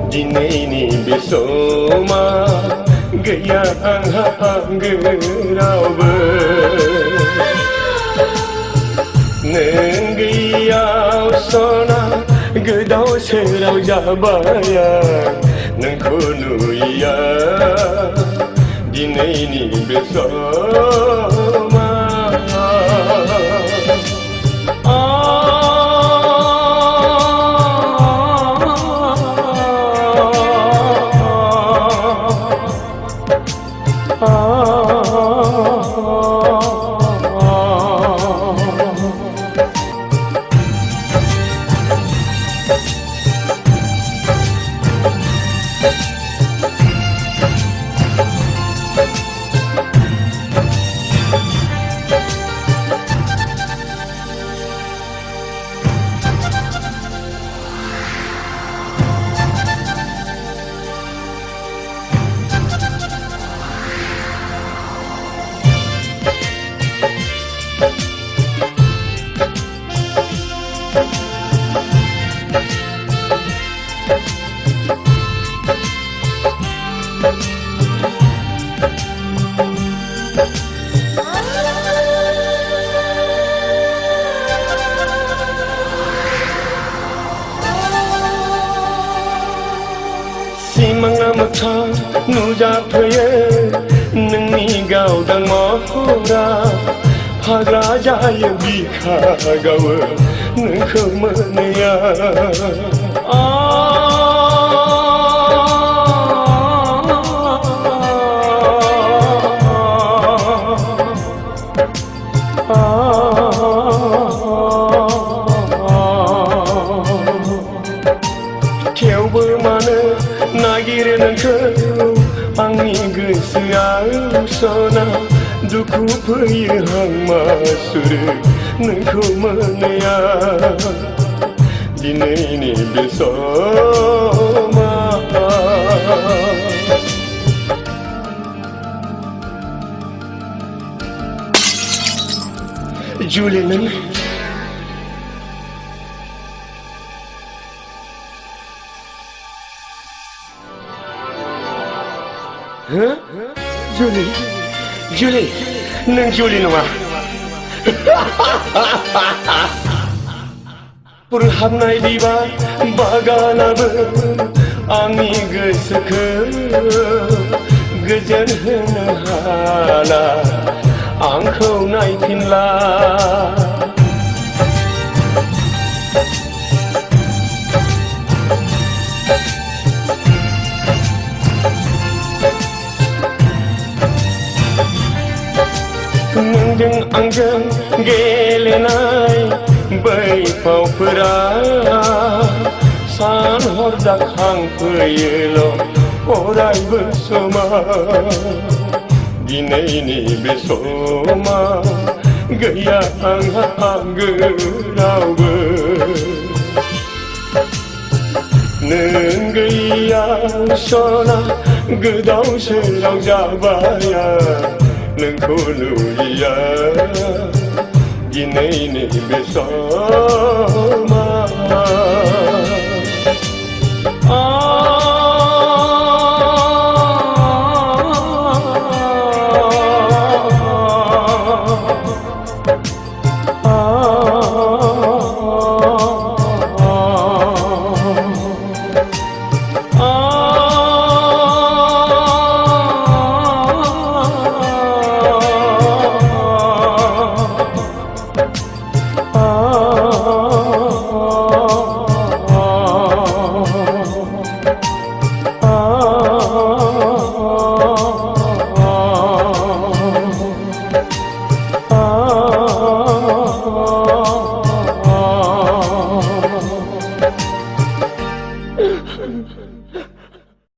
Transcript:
Dinini besoma gaya anggerauba Nenggiyau sona gedau serau jabaya Nengko nuya Dinini besoma Simang mata nuja pye nungi gaudang mohora Hagra jaya bika gawa nungko menaya Nagir nengkau angin gesau sona duku peyang masur nengkau menaya dina ini bersama Julian Huh? Julie, neng Julie nama. Purhamnai diba bagana ber, ami geseke, gejan henala, angkau naikinlah. Neng angjang gelenai bai pau pera san hordak hang peyelo orai bersama dina ini besoma gaya anggerau neng gaya sona gedau serau jabaya Nengko nuya dina ini bersama